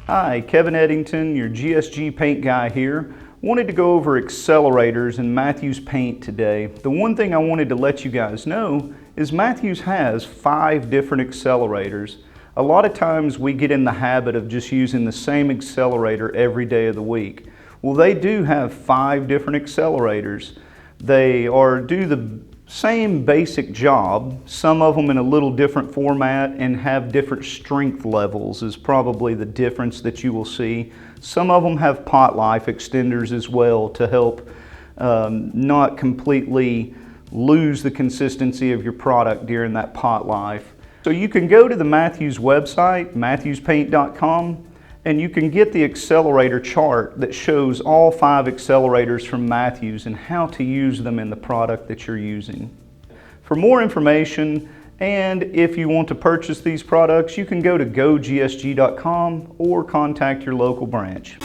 Hi, Kevin Eddington, your GSG paint guy here. Wanted to go over accelerators in Matthews Paint today. The one thing I wanted to let you guys know is Matthews has 5 different accelerators. A lot of times we get in the habit of just using the same accelerator every day of the week. Well, they do have 5 different accelerators. They do the same basic job, some of them in a little different format and have different strength levels is probably the difference that you will see. Some of them have pot life extenders as well to help not completely lose the consistency of your product during that pot life. So you can go to the Matthews website, matthewspaint.com, and you can get the accelerator chart that shows all 5 accelerators from Matthews and how to use them in the product that you're using. For more information, and if you want to purchase these products, you can go to gogsg.com or contact your local branch.